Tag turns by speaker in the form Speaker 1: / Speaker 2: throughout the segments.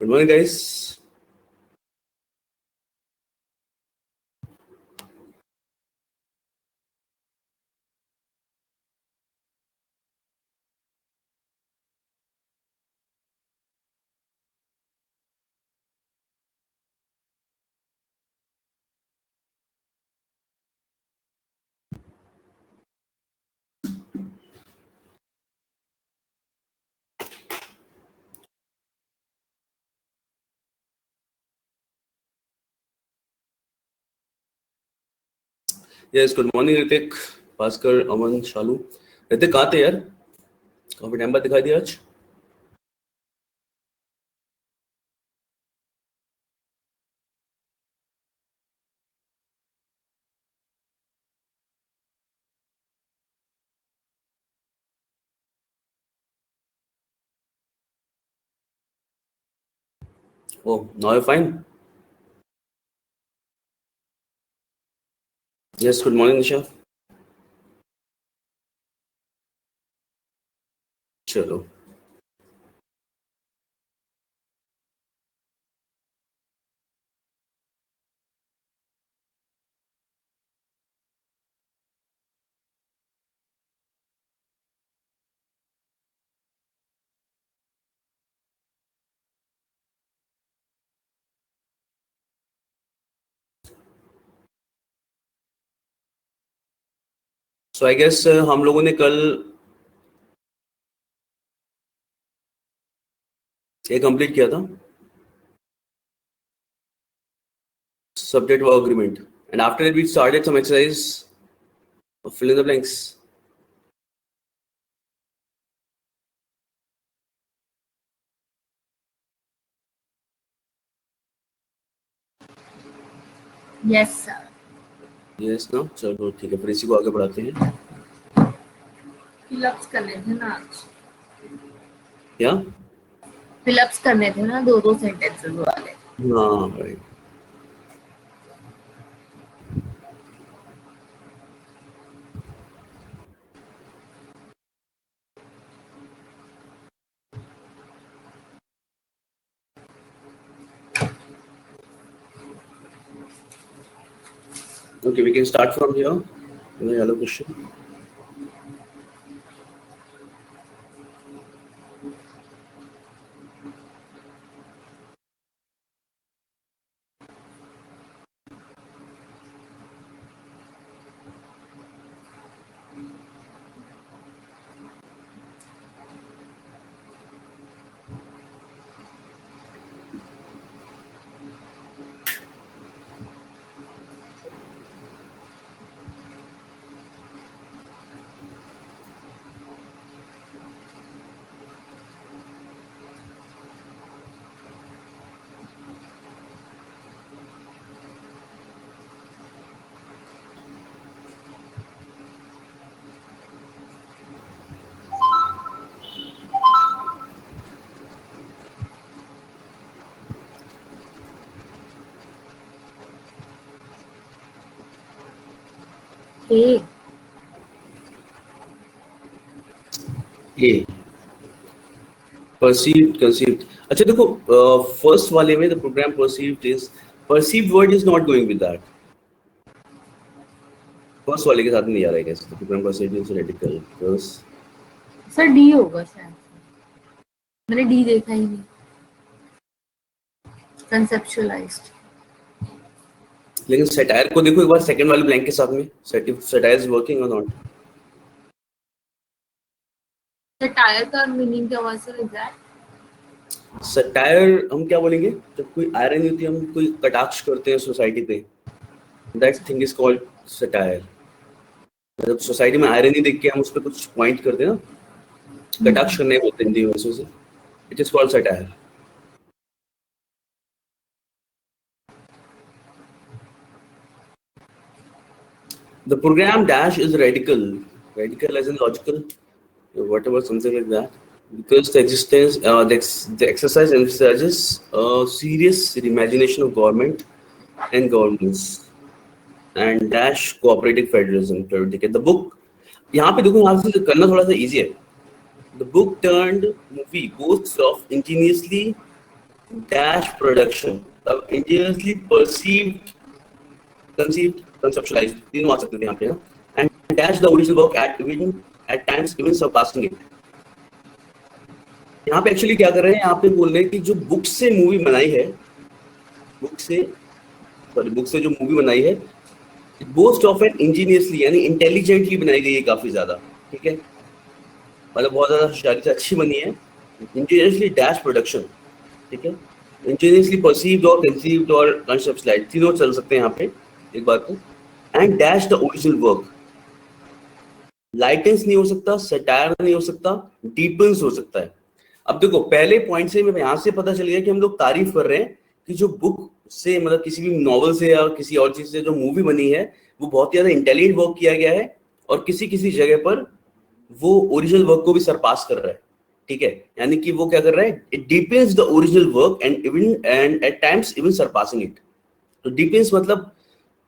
Speaker 1: Good morning, guys. Yes, good morning, Ritik, Bhaskar, अमन, शालू. रितिक कहाँ थे यार? काफी टाइम बाद दिखाई दिया आज. Oh, now you're fine. Yes, good morning, Nisha. चलो. So I guess हम लोगों ने कल ये कंप्लीट किया था. Subject verb agreement, and after that we started some exercise of fill in the blanks.
Speaker 2: Yes, sir.
Speaker 1: Yes, no. चलो ठीक है, फिर इसी को आगे बढ़ाते हैं.
Speaker 2: फिलअप्स करने थे ना आज.
Speaker 1: क्या?
Speaker 2: फिलअप्स करने थे ना दो सेंटेंसेस वाले.
Speaker 1: हाँ भाई. Okay, we can start from here. Any other question?
Speaker 2: A.
Speaker 1: A. Perceived, conceived. अच्छा देखो, फर्स्ट वाले में the program perceived word is not going with that. First वाले के साथ नहीं आ रहा है कैसे? The program perceived is radical.
Speaker 2: Sir D होगा शायद. मैंने डी देखा ही नहीं. कंसेप्चुअलाइज्ड.
Speaker 1: लेकिन satire को देखो एक बार सेकंड वाले ब्लैंक के साथ में. Satire is working or not?
Speaker 2: Satire का मीनिंग क्या हुआ सर एग्जैक्ट?
Speaker 1: Satire हम क्या बोलेंगे? जब कोई आयरनी होती है, हम कोई कटाक्ष करते हैं सोसाइटी पे. That thing is called satire. जब सोसाइटी में आयरनी देख के हम उस पर कुछ पॉइंट करते हैं ना, कटाक्ष करने बोलते हैं हिंदी में से. It is called satire. The program dash is radical as in logical, whatever, something like that. Because the exercise emphasizes a serious reimagination of government and governance, and dash cooperative federalism. The book, यहाँ पे देखो, यहाँ से करना थोड़ा सा easy है. The book turned movie boasts of ingeniously dash production, अब ingeniously perceived, conceived, conceptualized, तीनों आ सकते थे यहाँ पे ना, and dash the original work at times even surpassing it. यहाँ पे एक्चुअली क्या कर रहे हैं, यहाँ पे बोल रहे हैं कि जो बुक से मूवी बनाई है, बुक से जो मूवी बनाई है, मोस्ट ऑफ एन इंजीनियसली यानी इंटेलिजेंटली बनाई गई है काफी ज्यादा, ठीक है, मतलब बहुत ज्यादा होशियारी से अच्छी बनी है, इंजीनियसली डैश प्रोडक्शन, ठीक है, इंजीनियसली परसीव्ड और कंसीव्ड और कंसेप्चुअलाइज्ड, तीनों चल सकते हैं यहाँ पे एक बात को, and dash the original work, लाइटेंस नहीं हो सकता, सटायर नहीं हो सकता, डीपेंस हो सकता है। अब देखो पहले पॉइंट से मैं यहां से पता चल गया कि हम लोग तारीफ कर रहे हैं कि जो बुक से मतलब किसी भी नॉवल से या किसी और चीज से जो मूवी बनी है वो बहुत ज्यादा इंटेलिजेंट वर्क किया गया है और किसी किसी जगह पर वो ओरिजिनल वर्क को भी सरपास कर रहा है, ठीक है, यानी कि वो क्या कर रहा है, it depends the original work and at times even surpassing it. तो डिपेंड्स मतलब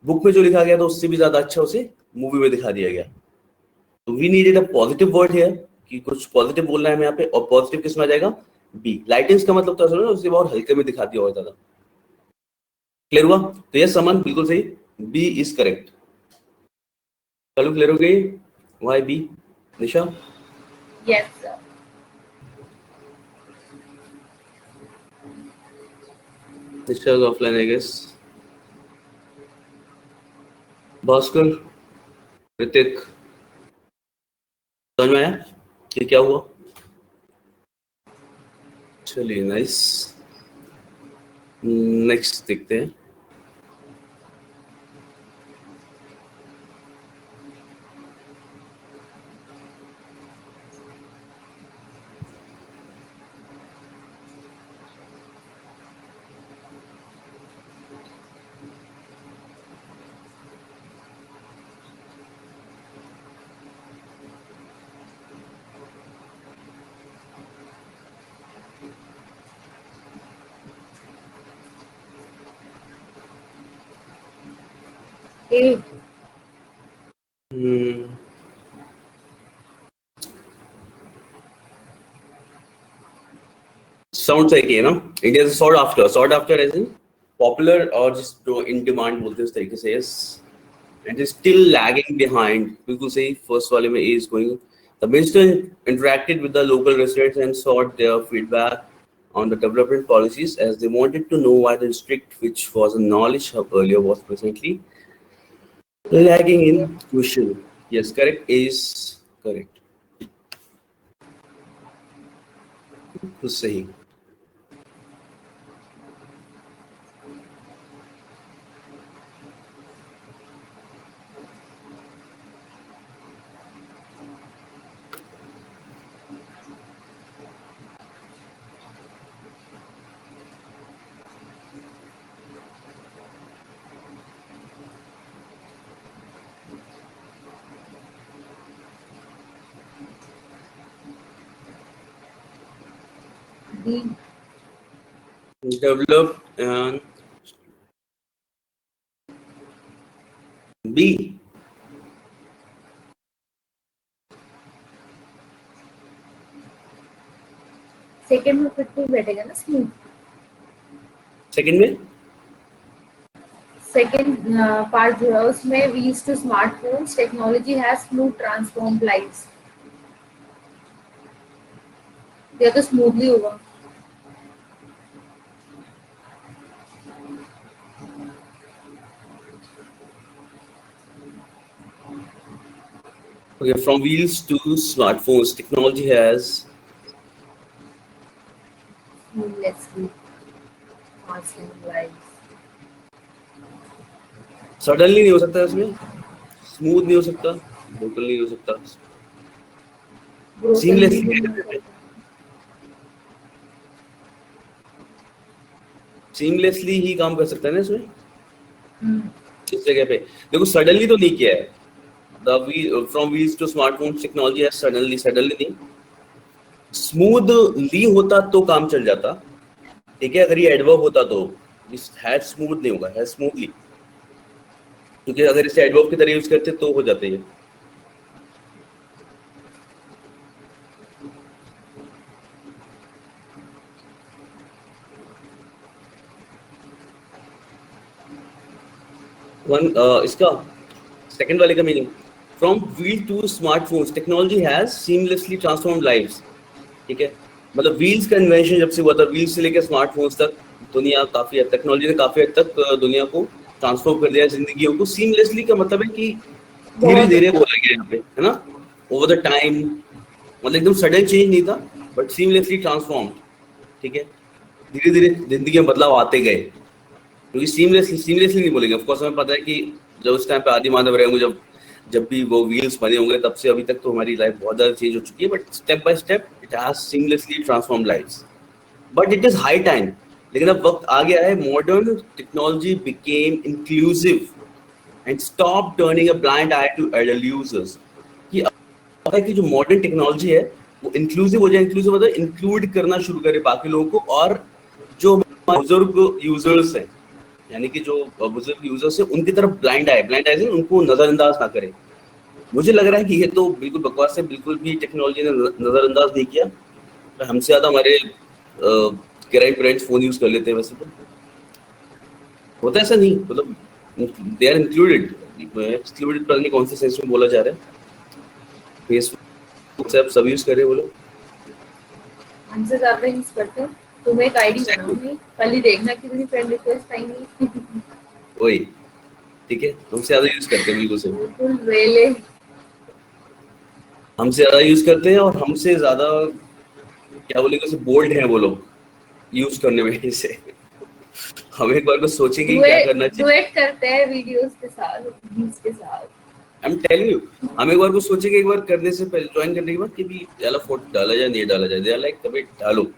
Speaker 1: बुक में जो लिखा गया था उससे भी ज्यादा अच्छा उसे मूवी में दिखा दिया गया। तो we needed a positive word here कि कुछ पॉजिटिव बोलना है हमें यहाँ पे, और पॉजिटिव किस में आ जाएगा, बी। लाइटेंस का मतलब तो सुनो ना, उससे बहुत हल्के में दिखा दिया और ज्यादा। क्लियर हुआ? तो यस समन बिल्कुल सही, बी इज करेक्ट। चलो क्लियर हो गई, why B? Nisha?
Speaker 2: Yes, sir.
Speaker 1: Nisha offline I guess. Bhaskar, Hrithik, समझ में आया कि क्या हुआ? चलिए नाइस, नेक्स्ट देखते हैं।
Speaker 2: A.
Speaker 1: साउंड सही है ना, इंडिया से sought after as in popular और जिस जो इन डिमांड बोलते हैं उस तरीके से, yes, and is still lagging behind, बिल्कुल सही, फर्स्ट वाले में A is going. The minister interacted with the local residents and sought their feedback on the development policies as they wanted to know why the district, which was a knowledge hub earlier, was presently lagging in crucial. Yes, correct, A is correct, तो सही।
Speaker 2: D.
Speaker 1: Developed and B.
Speaker 2: Second में फिर to बैठेगा ना, smooth.
Speaker 1: Second में
Speaker 2: second part जो है उसमें wheels to smartphones technology has smooth transformed lives, या तो स्मूथली होगा।
Speaker 1: okay, from wheels to smartphones, technology has
Speaker 2: Seamlessly transformed lives.
Speaker 1: Suddenly नहीं हो सकता इसमें, स्मूथ नहीं हो सकता, बिल्कुल नहीं हो सकता,
Speaker 2: Broken
Speaker 1: सीमलेसली
Speaker 2: भी नहीं होता।
Speaker 1: सीमलेसली ही काम कर सकता है ना इसमें,
Speaker 2: हम्म,
Speaker 1: इस जगह पे देखो सडनली तो नहीं किया है, the from wheels to smartphone technology है, सडनली नहीं, स्मूथली होता तो काम चल जाता, ठीक है, अगर ये एडवर्ब होता तो, इस हैज स्मूथ नहीं होगा, हैज स्मूथली, क्योंकि अगर इसे एडवर्ब की तरह यूज करते तो हो जाते ये। वन इसका सेकंड वाले का meaning, from wheel to smartphones technology has seamlessly transformed lives. ठीक है, मतलब व्हील्स का इन्वेंशन जब से हुआ था, व्हील्स से लेकर स्मार्टफोन्स तक दुनिया काफी हद, टेक्नोलॉजी ने काफी हद तक दुनिया को ट्रांसफॉर्म कर दिया, जिंदगियों को। सीमलेसली का मतलब है कि धीरे
Speaker 2: बहुत
Speaker 1: धीरे
Speaker 2: अच्छा।
Speaker 1: बोला गया यहाँ पे, है ना, ओवर द टाइम, मतलब एकदम सडन चेंज नहीं था, बट सीमलेसली ट्रांसफॉर्म्ड। ठीक है, धीरे धीरे जिंदगी में बदलाव आते गए, क्योंकि सीमलेसली नहीं बोलेंगे। ऑफकोर्स हमें पता है कि जब उस टाइम पे आदि मानव रहे होंगे, जब जब भी वो व्हील्स बने होंगे, तब से अभी तक तो हमारी लाइफ बहुत ज्यादा चेंज हो चुकी है, but step by step it has seamlessly transform lifes. But it is high time, लेकिन अब वक्त आ गया है, modern technology became inclusive and stop turning a blind eye to adult users. कि अब है कि जो मॉडर्न टेक्नोलॉजी है वो इंक्लूसिव हो जाए। इंक्लूसिव मतलब इंक्लूड करना शुरू करे बाकी लोगों को, और जो बुजुर्ग यूजर्स हैं, यानी कि जो बुजुर्ग यूजर्स हैं, उनकी तरफ ब्लाइंड आए, ब्लाइंड आए उनको नजरअंदाज ना करे। मुझे लग रहा है कि ये तो बिल्कुल बकवास है, बिल्कुल भी टेक्नोलॉजी ने नजरअंदाज नहीं किया। हमसे ज्यादा हमारे ग्रैंड पेरेंट्स फोन यूज कर लेते हैं, वैसे तो होता है ऐसा नहीं, मतलब दे आर इंक्लूडेड। एक्सक्लूडेड पता नहीं कौन से सेंस में बोला जा रहा है। फेसबुक से आप सब यूज कर रहे हैं बोलो।
Speaker 2: हमसे ज्यादा यूज करते हो। तुम्हें एक आईडी बनाऊंगी, कल ही देखना कितनी फ्रेंड रिक्वेस्ट आएंगी।
Speaker 1: वही, ठीक है, हमसे ज्यादा यूज करते हैं, बिल्कुल सही।
Speaker 2: बिल्कुल वेले।
Speaker 1: हमसे ज्यादा यूज करते हैं, और हमसे ज्यादा क्या बोलेंगे उसे, बोल्ड हैं वो लोग यूज करने में इसे। हम एक बार को सोचेंगे कि क्या करना चाहिए।
Speaker 2: डुएट करते हैं वीडियोस के साथ, रील्स के साथ।
Speaker 1: आई एम टेलिंग यू, हम एक बार को सोचेंगे, एक बार करने से पहले, ज्वाइन करने के बाद, कि भी याला फोटो डाला जाए नहीं डाला जाए, दे आर लाइक कभी डालो।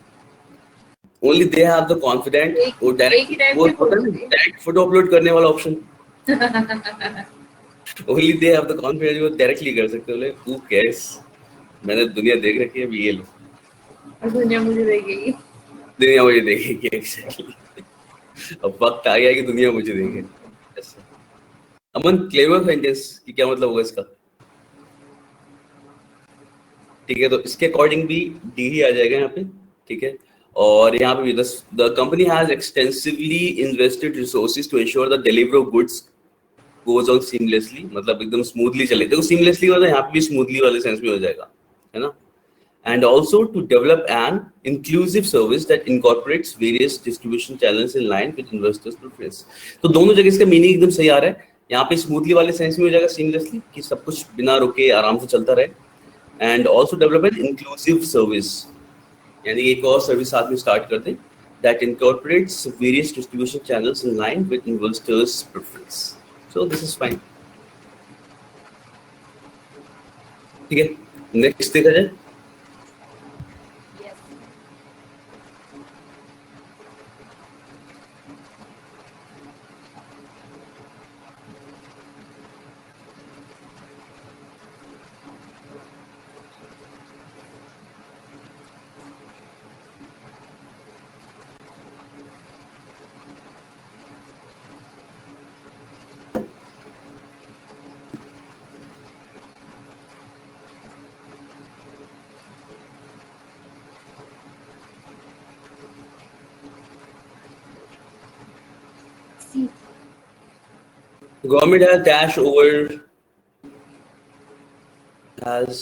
Speaker 1: Only they have the confident, वो
Speaker 2: एक ही
Speaker 1: डायरेक्ट
Speaker 2: टाइम
Speaker 1: वो
Speaker 2: पे
Speaker 1: होता है
Speaker 2: फोटो
Speaker 1: ना,
Speaker 2: दिए।
Speaker 1: डायरेक्ट फोटो अपलोड करने वाला option. Only they have the confidence, वो डायरेक्टली कर सकते हो। बोले हु केयर्स, मैंने दुनिया देख रखी है, अभी ये लो,
Speaker 2: और दुनिया मुझे देखेगी।
Speaker 1: दुनिया मुझे देखेगी। एग्जैक्टली, अब वक्त आ गया कि दुनिया मुझे देखे। ऐसा। अमन, क्लेवर सेंटेंस की क्या मतलब होगा इसका? ठीक है, तो इसके अकॉर्डिंग भी डी ही आ जाएगा यहाँ पे। ठीक है, और यहाँ पे भी the company has extensively invested resources to ensure the delivery of goods goes on seamlessly, मतलब एकदम स्मूथली चले। देखो सीमलेसली मतलब यहाँ पे भी स्मूथली वाले सेंस में हो जाएगा, है ना। And also to develop an inclusive service that incorporates various distribution channels in line with investors' preference। तो दोनों जगह इसका मीनिंग एकदम सही आ रहा है। यहाँ पे स्मूथली वाले सेंस में हो जाएगा सीमलेसली, कि सब कुछ बिना रुके आराम से चलता रहे। And also develop an inclusive service, यानी एक और सर्विस साथ में स्टार्ट कर दें, that incorporates various distribution channels in line with investors' preference। So this is fine। ठीक है, नेक्स्ट देखा जाए।
Speaker 2: Yes. See,
Speaker 1: Government has dash over, has,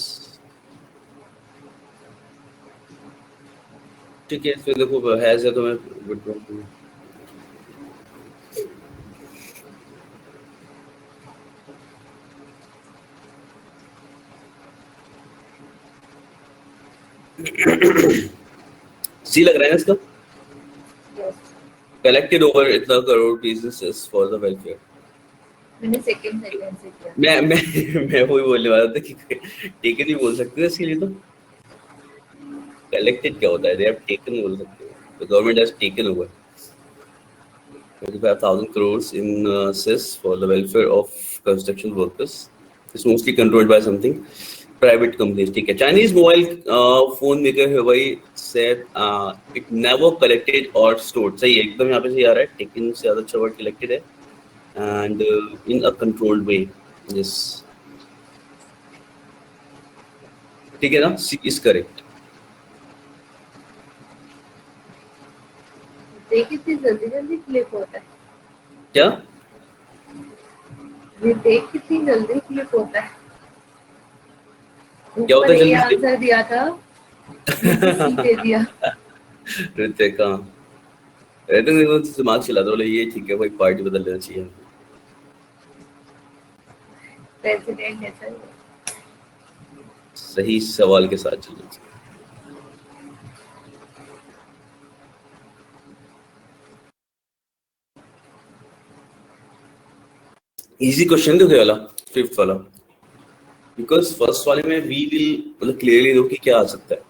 Speaker 1: ठीक है, फिर देखो हैज है तो मैं withdraw करूँ। सी लग रहा है ना इसका,
Speaker 2: yes.
Speaker 1: कलेक्टेड ओवर इतना crore pieces for the welfare.
Speaker 2: मैंने सेकंड सेकंड से किया।
Speaker 1: मैं वही बोलने वाला था कि टेकन ही बोल सकते हैं इसके लिए, तो कलेक्टेड क्या होता है, दे हैव टेकन बोल सकते हैं। The government has taken over 25,000 crores in cess for the welfare of construction workers. It's mostly controlled by something private companies. ठीक है, Chinese mobile phone maker Huawei said it never collected or stored। सही है, एकदम यहाँ पे सही आ रहा है, taken से ज़्यादा अच्छा word collected है, and in a controlled way। Yes, ठीक है ना, C is correct।
Speaker 2: देखिए कितनी जल्दी जल्दी क्लिक होता है।
Speaker 1: क्या?
Speaker 2: ये देख कितनी जल्दी क्लिक होता है।
Speaker 1: क्या होता
Speaker 2: ऊपर
Speaker 1: है
Speaker 2: ए
Speaker 1: जल्दी
Speaker 2: आंसर दिया था, नीचे सी दे दिया।
Speaker 1: ऋतिक? हाँ, ऋतिक ने तो दिमाग चला था, बोले ये ठीक है भाई, पार्टी बदल लेना चाहिए।
Speaker 2: प्रेसिडेंट है सर।
Speaker 1: सही सवाल के साथ चलना चाहिए। इजी क्वेश्चन देखो ये वाला, फिफ्थ वाला, बिकॉज फर्स्ट वाले में वी विल मतलब क्लियरली दो कि क्या आ सकता है।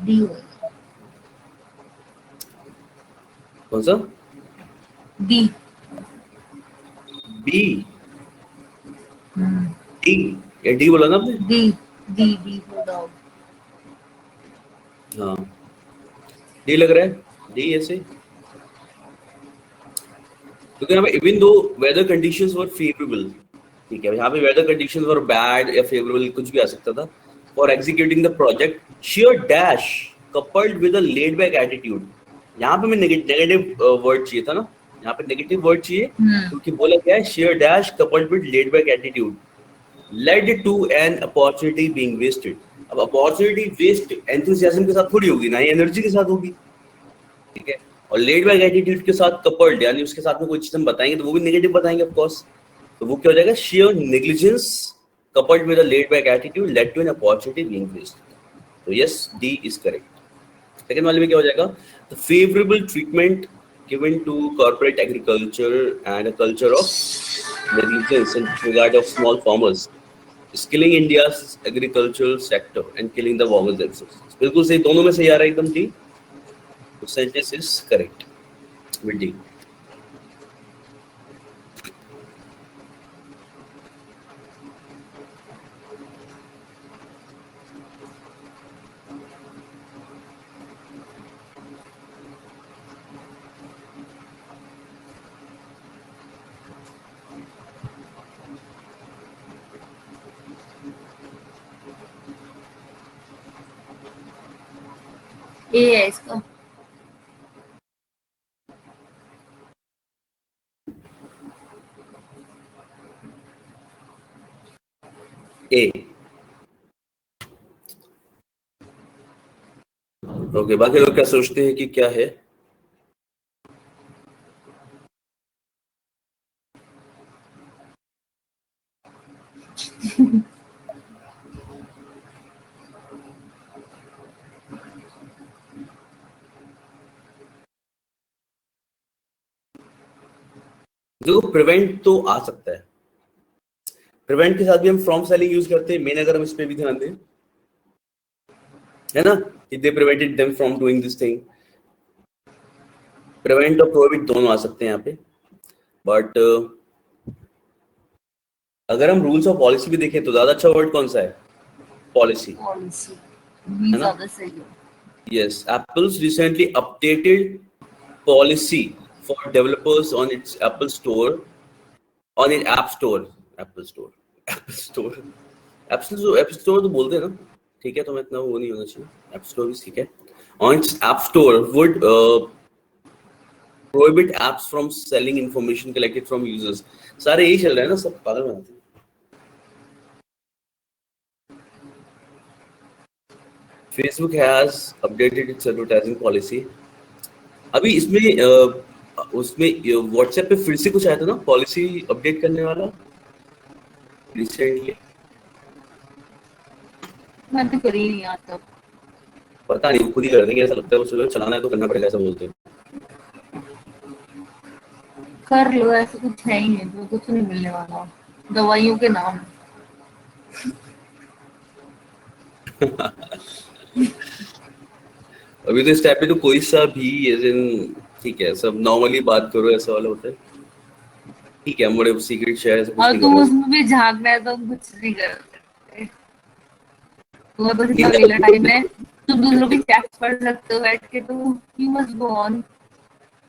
Speaker 2: डी।
Speaker 1: कौन सा?
Speaker 2: डी।
Speaker 1: बी? डी या डी बोला ना आपने?
Speaker 2: D. D D for dog.
Speaker 1: हाँ, डी लग रहा है, डी ऐसे, क्योंकि यहाँ पे इवन दो वेदर कंडीशंस वर फेवरेबल, ठीक है, यहाँ पे वेदर कंडीशंस वर बैड या फेवरेबल कुछ भी आ सकता था, for executing the project share dash coupled with a laid back attitude. यहाँ पे मैं नेगेटिव वर्ड चाहिए था ना, यहाँ पे नेगेटिव वर्ड चाहिए, क्योंकि बोला क्या है, share dash coupled with laid back attitude led to an opportunity being wasted। अब अपॉर्चुनिटी वेस्ट एंथुसियाज्म के साथ थोड़ी होगी ना, ये एनर्जी के साथ होगी, ठीक है। और लेड बैक एटीट्यूड के साथ कपल्ड, यानी उसके साथ में कोई चीज हम बताएंगे तो वो भी नेगेटिव बताएंगे ऑफ कोर्स, तो वो क्या हो जाएगा, sheer negligence coupled with a laid back attitude led to an opportunity being wasted। तो yes, D is correct. Second वाले में क्या हो जाएगा, the favourable treatment given to corporate agriculture and a culture of negligence in regard of small farmers is killing India's agricultural sector and killing the farmers themselves। बिल्कुल सही, दोनों में सही आ रहा है एकदम, डी। तो sentence is correct with D.
Speaker 2: A है इसका।
Speaker 1: ए। ओके, बाकी लोग क्या सोचते हैं कि क्या है? देखो, प्रिवेंट तो आ सकता है, प्रिवेंट के साथ भी हम फ्रॉम सेलिंग यूज करते हैं मेन, अगर हम इस पे भी ध्यान दें, है ना, कि they prevented them from doing this thing. Prevent और प्रोहिबिट दोनों आ सकते हैं यहाँ पे, बट अगर हम रूल्स और पॉलिसी भी देखें तो ज्यादा अच्छा वर्ड कौन सा है, पॉलिसी,
Speaker 2: पॉलिसी
Speaker 1: है ना।
Speaker 2: ज्यादा सही है।
Speaker 1: Yes, Apple's recently updated policy for developers on its Apple Store, on its App Store, Apple Store, Apple Store, App Store तो बोलते हैं ना, ठीक है, तो मैं इतना वो नहीं होना चाहिए, App Store भी ठीक है। On its App Store would prohibit apps from selling information collected from users। सारे यही चल रहा है ना, सब पागल बनाते हैं। Facebook has updated its advertising policy। अभी इसमें उसमें व्हाट्सएप पे फिर से कुछ आया था ना, पॉलिसी अपडेट करने वाला रिसेंटली।
Speaker 2: मैं तो करी नहीं आता।
Speaker 1: पता नहीं, खुद ही कर देंगे ऐसा लगता है, उसको चलाना है तो करना पड़ेगा, ऐसा बोलते हैं।
Speaker 2: कर लो, ऐसा कुछ है ही नहीं, तो कुछ नहीं मिलने वाला, दवाइयों के नाम।
Speaker 1: अभी तो इस टाइप पे तो कोई सा भी ठीक है, सब नॉर्मली बात करो ऐसा वाला होता है, ठीक है, हम बड़े सीक्रेट शेयर से कुछ
Speaker 2: और
Speaker 1: नहीं
Speaker 2: तुम
Speaker 1: कर
Speaker 2: उसमें भी झांकना है तो हम कुछ नहीं कर सकते। तुम्हें बस इतना
Speaker 1: रहे।
Speaker 2: वेला टाइम है, तुम दूसरों की चैट्स पढ़ सकते हो बैठ के, तो यू मस्ट गो ऑन।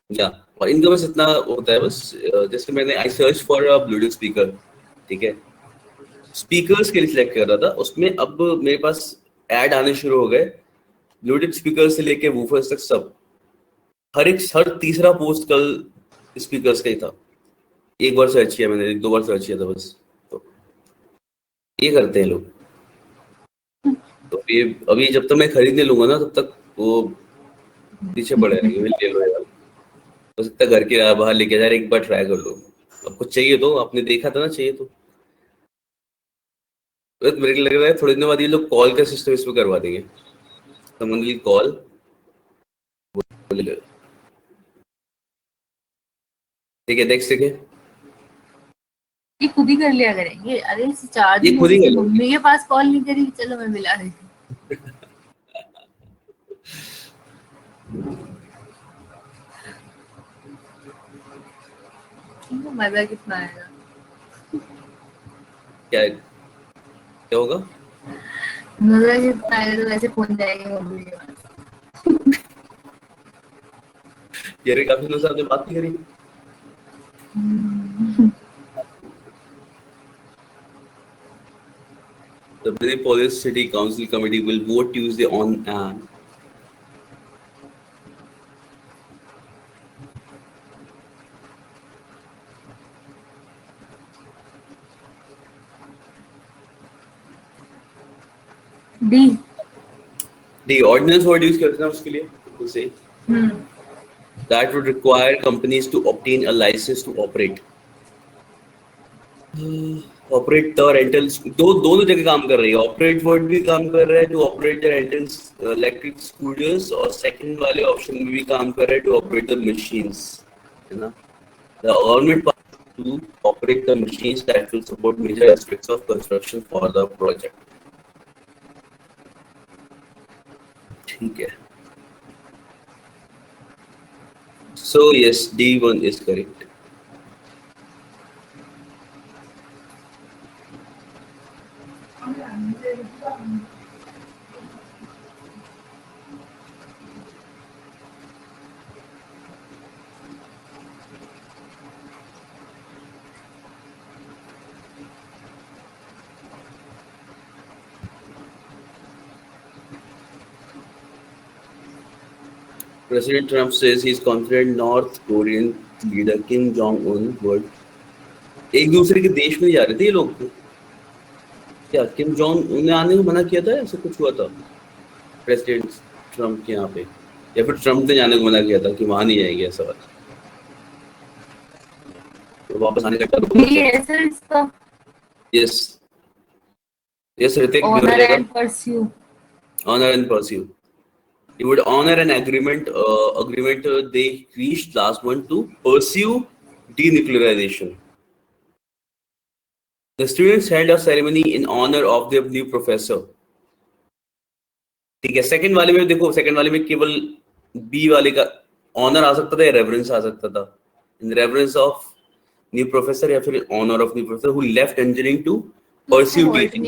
Speaker 1: या और इनका बस इतना होता है बस, जैसे मैंने I search for a Bluetooth speaker, ठीक है, स्पीकर्स के लिए सिलेक्ट कर रहा था, उसमें अब मेरे पास ऐड आने शुरू हो गए, ब्लूटूथ स्पीकर से लेके वूफर्स तक सब, हर तीसरा पोस्ट कल स्पीकर्स का ही था। एक बार सर्च किया मैंने, एक दो बार सर्च किया था बस। तो ये करते हैं लोग। तो ये अभी जब तक मैं खरीदने लूंगा ना, तब तक वो पीछे पड़े रहेंगे, ले लो यार। हो सकता है घर के बाहर लेके जा रहे, एक बार ट्राई कर लो। अब कुछ चाहिए तो आपने देखा था ना, चाहिए तो बस मेरे को लग रहा है थोड़े दिनों बाद ये लोग कॉल का सिस्टम इसमें करवा देंगे, समन की कॉल। ठीक है, नेक्स्ट देखिए।
Speaker 2: ये खुद ही कर लिया करेंगे। अरे इसे 4
Speaker 1: ये
Speaker 2: दिन हो
Speaker 1: खुद
Speaker 2: गए
Speaker 1: ही
Speaker 2: कि
Speaker 1: कर लेंगे।
Speaker 2: मम्मी के पास कॉल नहीं करी, चलो मैं मिला देती हूँ। मजा कितना आएगा।
Speaker 1: क्या होगा?
Speaker 2: मजा कितना आएगा, तो वैसे फोन जाएंगे मम्मी के पास।
Speaker 1: यार काफी दिनों से आपने बात नहीं करी। The Minneapolis City Council Committee will vote Tuesday on an
Speaker 2: D.
Speaker 1: the ordinance word use करते हैं उसके लिए, to say that would require companies to obtain a license to operate. Operate the rentals, दोनों जगह काम कर रही है। ऑपरेट वर्ड भी काम कर रहा है to operate the rentals electric scooters, और सेकंड वाले ऑप्शन में भी काम कर रहा है टू ऑपरेट द मशीन्स, है ना। The government to operate the machines that will support major aspects of construction for the project. ठीक है, so yes, D1 is correct. President Trump says he's confident North Korean leader Kim Jong-un would। एक दूसरे के देश में जा रहे थे ये लोग, क्या किम जोंग उन ने आने को मना किया था, ऐसा कुछ हुआ था प्रेसिडेंट ट्रम्प के यहाँ पे, या फिर ट्रम्प ने जाने को मना किया था कि वहां नहीं जाएंगे, ऐसा बात तो वापस आने का। Yes yes, Hrithik
Speaker 2: honour and pursue.
Speaker 1: honor and pursue. He would honor an agreement they reached last month to pursue denuclearization. The students held a ceremony in honor of their new professor. ठीक है, second वाले में देखो, second वाले में केवल B वाले का ऑनर आ सकता था या रेफरेंस आ सकता था, in reference of new professor या फिर honour of new professor who left engineering to pursue teaching.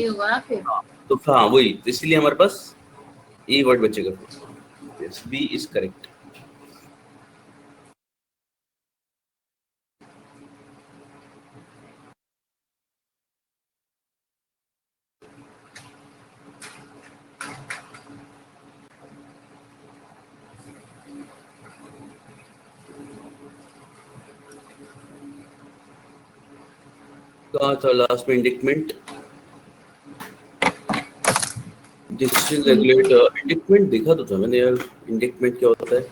Speaker 1: तो हाँ वही, इसलिए हमारे पास ये वर्ड बचेगा। Yes, B is correct. कहा था लास्ट में इंडिक्टमेंट, डिसीजन रेगुलेटर। इंडिक्टमेंट देखा तो था मैंने यार, इंडिक्टमेंट क्या होता है,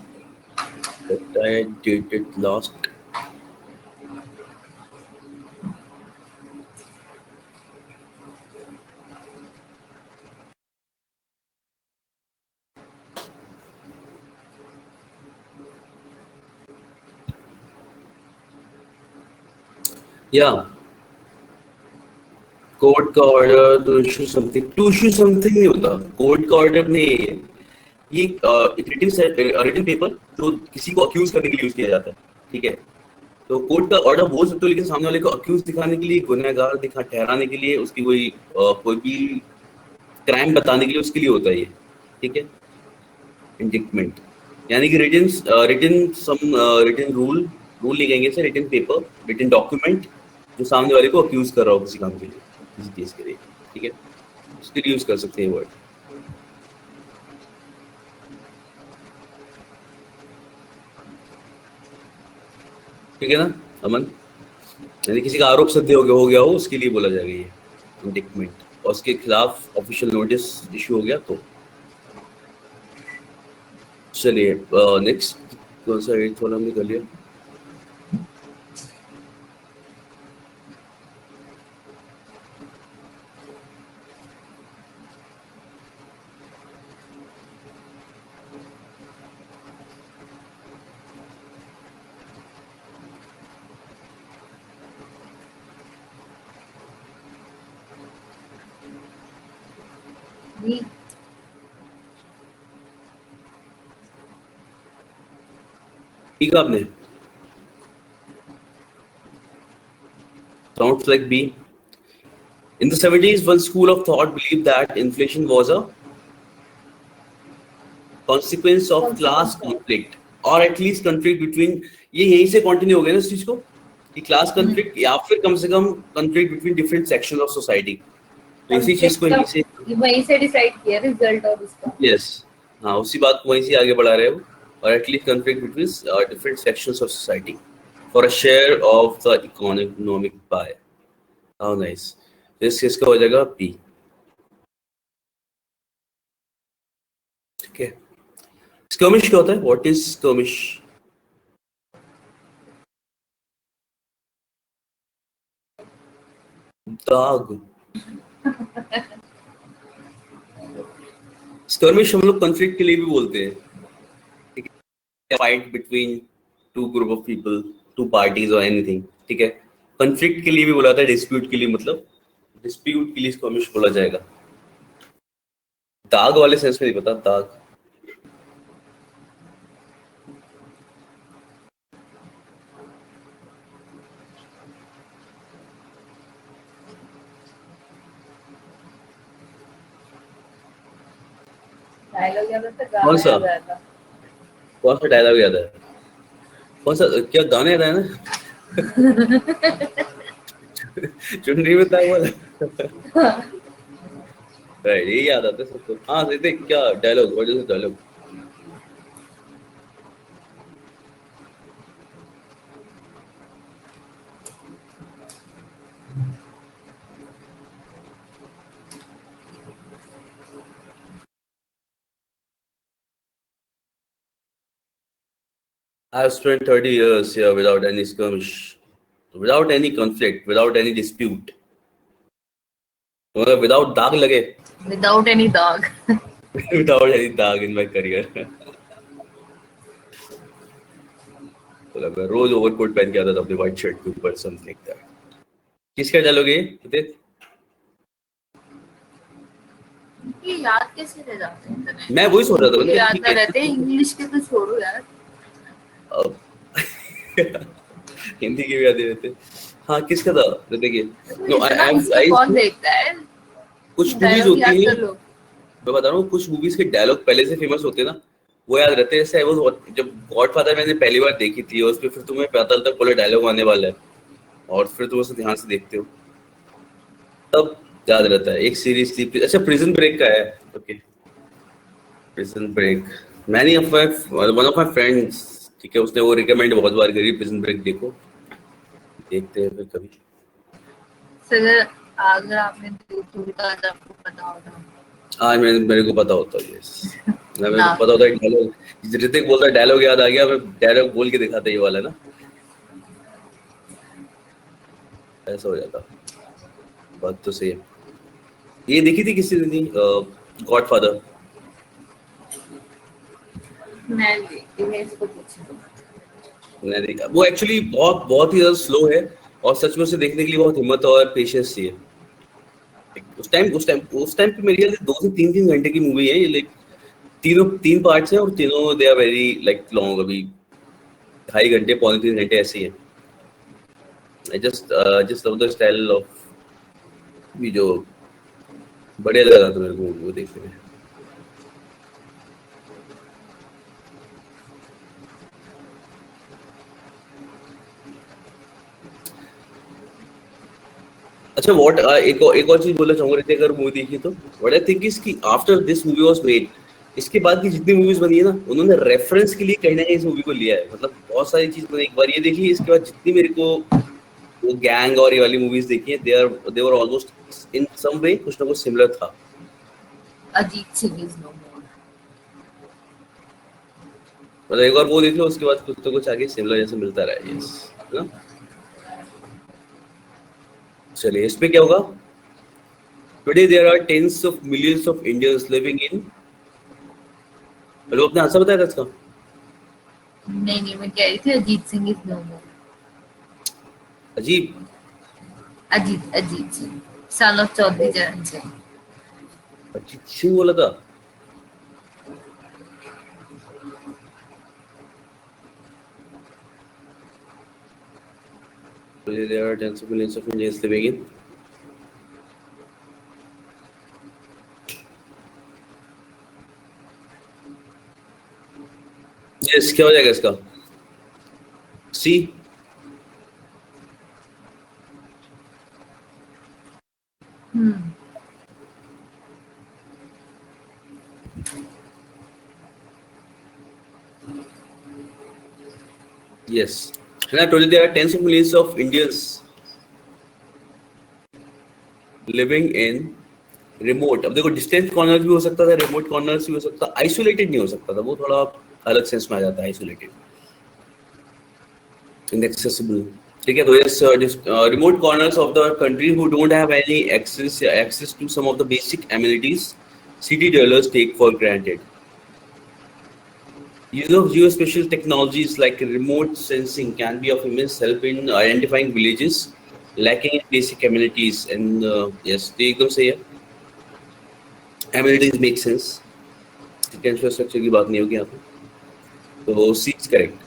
Speaker 1: but I did it last. या कोर्ट का ऑर्डर टू इशू समथिंग नहीं होता। कोर्ट का ऑर्डर में ये रिटिन पेपर जो किसी को अक्यूज करने के लिए यूज किया जाता है, ठीक है। तो कोर्ट का ऑर्डर बोल सकते हो, लेकिन सामने वाले को अक्यूज दिखाने के लिए, गुनहगार ठहराने के लिए, उसकी कोई भी क्राइम बताने के लिए उसके लिए होता है ये, ठीक है। इंडिक्टमेंट यानी कि रिटन रूल नहीं कहेंगे sir, written paper, written document जो सामने वाले को अक्यूज कर रहा हो किसी काम के लिए, किसी केस के लिए, ठीक है, उसके लिए यूज कर सकते हैं वर्ड। ठीक है ना अमन? यानी किसी का आरोप सत्य हो गया हो उसके लिए बोला जाएगा ये इंडिक्टमेंट, और उसके खिलाफ ऑफिशियल नोटिस इशू हो गया तो। चलिए नेक्स्ट कौन सा एट वाला हमने कर लिया? ठीक है, आपने sounds like B. In the 70s, one school of thought believed that inflation was a consequence of class conflict, or at least conflict between, ये यहीं से कंटिन्यू हो गया ना इस चीज को, कि क्लास conflict या फिर कम से कम conflict between different sections of society। तो इसी चीज को
Speaker 2: वहीं से डिसाइड किया रिजल्ट और उसका।
Speaker 1: यस, हाँ, उसी बात को वहीं से आगे बढ़ा रहे हो। और at least conflict between different sections of society for a share of the economic pie. How nice. इस चीज का हो जाएगा P। ठीक है, skirmish क्या होता है? What is skirmish? दाग। skirmish हम लोग conflict के लिए भी बोलते हैं, fight between two group of people, two parties और एनीथिंग, ठीक है। कॉन्फ्लिक्ट के लिए भी बोला था, डिस्प्यूट के लिए, मतलब डिस्प्यूट के लिए skirmish बोला जाएगा। दाग वाले सेंस में नहीं पता, दाग।
Speaker 2: डायलॉग याद आता है?
Speaker 1: कौन सा डायलॉग याद है? कौन सा, क्या गाने याद है ना? चुनरी में था वाला। ये याद आता है सबको। हाँ देख, क्या dialogue, what is the dialogue? I've spent 30 years here without any skirmish, without any conflict, without any dispute. Without दाग लगे,
Speaker 2: without any dog.
Speaker 1: without any dog in my career. रोज ओवरकोट पहन के आता था अपने व्हाइट शर्ट के ऊपर, समथिंग लाइक दैट। किसका डायलॉग है ये?
Speaker 2: याद कैसे रह जाते हैं?
Speaker 1: मैं वही सोच रहा था,
Speaker 2: याद ना रहते, इंग्लिश के तो छोड़ो यार।
Speaker 1: हिंदी के भी याद रहते। हाँ, किसका था? देखिए,
Speaker 2: कौन देखता है?
Speaker 1: कुछ मूवीज होती है, मैं बता रहा हूँ, कुछ मूवीज के डायलॉग पहले से फेमस होते हैं ना, वो याद रहते हैं। जैसे वो जब गॉडफादर मैंने पहली बार देखी थी, और फिर तुम्हें पता चलता पूरा डायलॉग आने वाला है, और फिर तुम उसे ध्यान से देखते हो, तब याद रहता है। एक सीरीज थी, अच्छा, प्रिजन ब्रेक का है। Okay, Prison Break, one of my friends, ठीक है, उसने वो रिकमेंड बहुत बार करी, प्रिजन ब्रेक देखो, देखते हैं फिर कभी।
Speaker 2: सर अगर आपने देखी तो आपको पता होगा।
Speaker 1: आज मेरे को पता होता है, यस, मेरे को पता होता है डायलॉग। ऋतिक बोलता है डायलॉग याद आ गया, मैं डायलॉग बोल के दिखाता, ये वाला ना, ऐसा हो जाता। बात तो सही है। ये देखी थी किसी ने गॉडफादर? मैंने देखा, वो एक्चुअली बहुत ही ज्यादा स्लो है, और सच में उसे देखने के लिए बहुत हिम्मत और पेशेंस चाहिए। उस टाइम पे मेरे ख्याल से 2 से 3 घंटे की मूवी है ये, लाइक तीन पार्ट्स हैं, और तीनों they are very like long, अभी 2.5 घंटे, 2.25 घंटे ऐसे ही है। I just love the style of ये जो बढ़िया लगा था मेरे को वो देखने में. अच्छा व्हाट एक और चीज बोलना चाहूंगा रितेश, अगर मूवी देखी तो व्हाट आई थिंक इज कि after this movie was made, इसके बाद की जितनी मूवीज बनी है ना, उन्होंने रेफरेंस के लिए कहीं ना कहीं इस मूवी को लिया है. मतलब बहुत सारी चीज मैंने एक बार ये देखी, इसके बाद जितनी मेरे को वो गैंग और ये वाली मूवीज देखी है, दे वर ऑलमोस्ट इन सम वे कुछ ना कुछ सिमिलर था.
Speaker 2: अजीत सिंह इज नो मोर.
Speaker 1: मतलब एक बार वो देख लो, उसके बाद कुछ तो कुछ आगे सिमिलर जैसे मिलता रहा है. यस ना. चलिए इसमें क्या होगा. Today there are tens of millions of Indians living in. Hello, आपने आंसर बताया था इसका.
Speaker 2: नहीं मैं कह रही थी Ajit Singh is no more.
Speaker 1: अजीब.
Speaker 2: Ajit Singh son of Chaudhary Charan Singh.
Speaker 1: अजीत सिंह बोला था. Today there are tens of millions of Indians living in. Yes, क्या हो जाएगा इसका. सी. Yes. And I told you there are tens of millions of Indians living in remote. अब देखो distance corner भी हो सकता था, रिमोट कॉर्नर्स भी हो सकता था, आइसोलेटेड नहीं हो सकता था. वो थोड़ा अलग सेंस में आ जाता है आइसोलेटेड. inaccessible. ठीक है, तो yes, remote corners of the country who don't have any access to some of the basic amenities city dwellers take for granted. Use of geospatial technologies like remote sensing can be of immense help in identifying villages lacking in basic amenities. And yes, तो एकदम सही है. Amenities make sense. Infrastructure की बात नहीं होगी यहाँ पे. तो C is correct.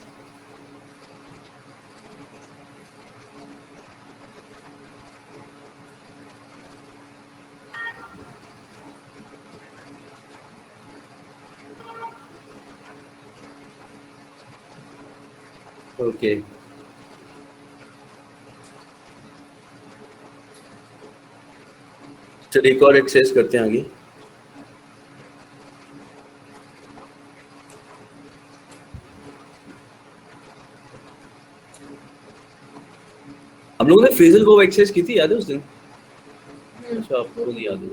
Speaker 1: Okay. चलिए एक और एक्सरसाइज करते हैं आगे. हम लोगों ने फ्रेजल वर्ब एक्सरसाइज की थी, याद है उस दिन. अच्छा आपको नहीं याद है.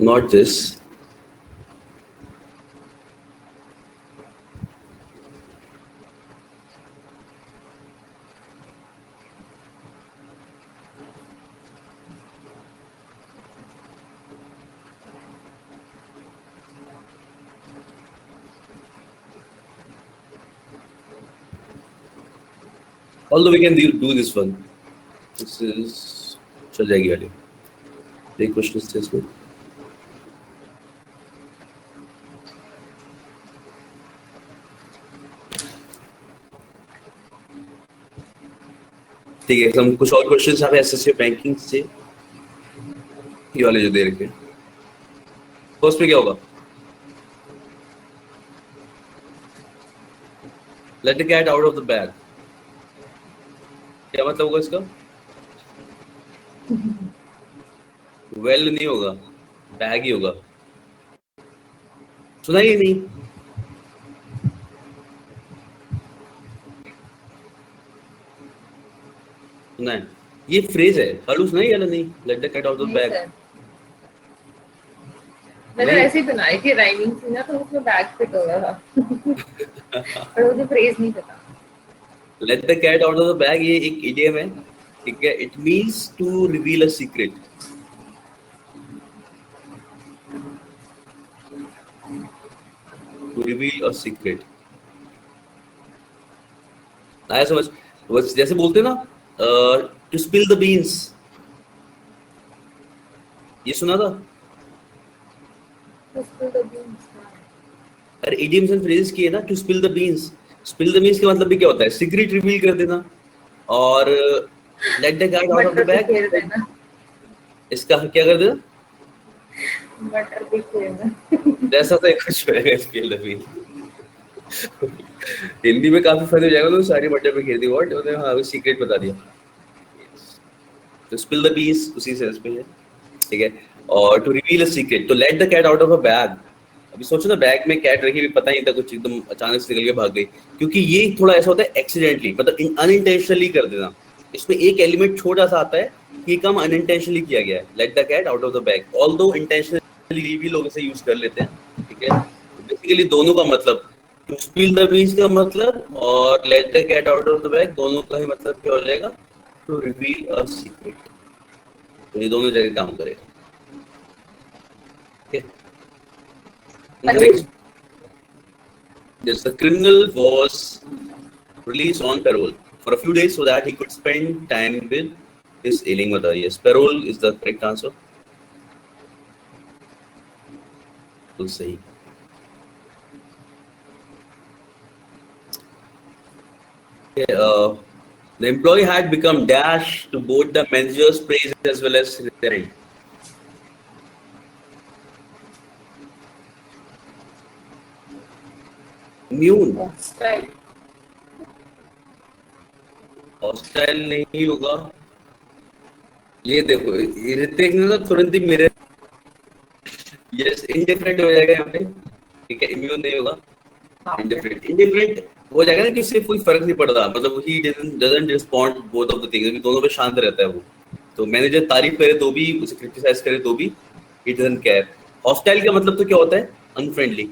Speaker 1: Not this. Although we can do this one. This is चल जाएगी वाली. एक क्वेश्चन थे इसमें. ठीक है, हम कुछ और क्वेश्चंस यहाँ पे एसएससी बैंकिंग से ये वाले जो दे रखे हैं. फर्स्ट में क्या होगा. Let the cat out of the bag. क्या मतलब होगा इसका. वेल नहीं होगा, बैग ही होगा. सुना ही नहीं. सुना है. ये फ्रेज है. हलू सुना ही नहीं. Let the cat out of the bag.
Speaker 2: मैंने ऐसे ही बनाई थी राइमिंग थी ना, तो उसमें बैग फिट हो रहा था. पर मुझे फ्रेज नहीं पता.
Speaker 1: Let the cat out of the bag ये एक इडियम है. ठीक है, it means to reveal a secret. To reveal a secret. आया समझ. बस जैसे बोलते ना टू स्पिल द बीन्स. ये सुना था.
Speaker 2: उसको तो भी
Speaker 1: अरे idioms and phrases की है ना, to spill the beans. Spill the beans का मतलब भी क्या होता है? Secret reveal कर देना. और let the cat out of the
Speaker 2: butter
Speaker 1: bag.
Speaker 2: बिखेर देना,
Speaker 1: इसका क्या कर देना?
Speaker 2: बटर बिखेरना।
Speaker 1: जैसा तो कुछ होएगा spill the beans. हिंदी में काफी फनी हो जाएगा तो सारी बटर पे खेल दी. What? हाँ, वो secret बता दिया. तो spill the beans उसी सेंस में है, ठीक है. और to reveal a secret, to let the cat out of a bag. अभी सोचो ना, बैग में कैट रखी भी पता नहीं था, कुछ एकदम अचानक से निकल के भाग गई. क्योंकि ये थोड़ा ऐसा होता है एक्सीडेंटली, मतलब अनइंटेंशनली कर देना. इसमें एक एलिमेंट छोटा सा आता है कि काम अनइंटेंशनली किया गया है. Let the cat out of the bag, although intentionally भी लोग इसे यूज कर लेते हैं, ठीक है. बेसिकली दोनों का मतलब, टू स्पिल द बीन्स का मतलब और let the cat out of the bag, दोनों का ही मतलब क्या हो जाएगा? To reveal a secret. तो ये दोनों जगह काम करेगा. Next, yes, the criminal was released on parole for a few days so that he could spend time with his ailing mother. Yes, parole is the correct answer. तो सही. Okay, the employee had become dash to both the manager's praise as well as resentment. Immune. Hostile नहीं होगा. ये देखो, ऋतिक ने तो तुरंत ही मेरे यस इंडिफरेंट हो जाएगा यहाँ पे, ठीक है. इम्यून नहीं होगा, इंडिफरेंट हो जाएगा ना कि इससे कोई फर्क नहीं पड़ता, मतलब he doesn't respond both of the things, दोनों पे शांत रहता है वो. तो मैनेजर तारीफ करे तो भी, उसे क्रिटिसाइज करे तो भी ही डजंट केयर. हॉस्टाइल का मतलब तो क्या होता है? अनफ्रेंडली.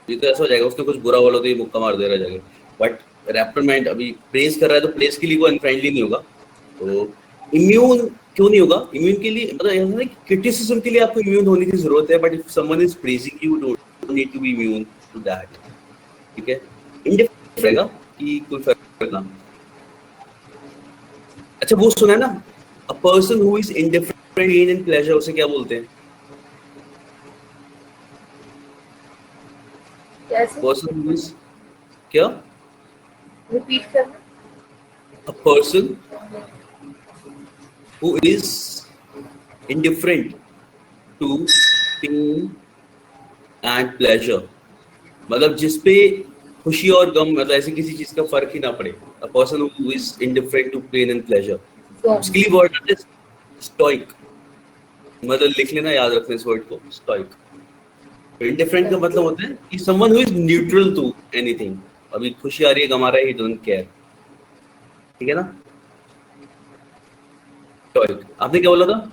Speaker 1: ये तो ऐसा हो जाएगा उसने कुछ बुरा बोला तो ये मुक्का मार दे रहा जाएगा. बट रेप्रिमेंड अभी प्रेज कर रहा है तो प्रेज के लिए वो अनफ्रेंडली नहीं होगा. तो इम्यून क्यों नहीं होगा? इम्यून के लिए मतलब ऐसा है कि क्रिटिसिज्म के लिए आपको इम्यून होने की जरूरत है, but if someone is praising you don't need to be immune to that, ठीक है. इंडिफरेंट रहेगा कि कोई फर्क ना. अच्छा, वो सुना है ना, a person who is indifferent in pleasure, उसे क्या बोलते हैं? पर्सन हु इज क्या?
Speaker 2: रिपीट करना.
Speaker 1: A person who is indifferent to pain and pleasure, मतलब जिसपे खुशी और गम, मतलब ऐसी किसी चीज का फर्क ही ना पड़े. A person who is indifferent to pain and pleasure. उसके लिए वर्ड है स्टोइक. मतलब लिख लेना, याद रखना इस वर्ड को, स्टोइक. इंडिफरेंट का मतलब होता है कि someone who is neutral to anything. अभी खुशी आ रही है, गम आ रहा है, he doesn't care, ठीक है ना. स्टोइक. आपने क्या बोला था?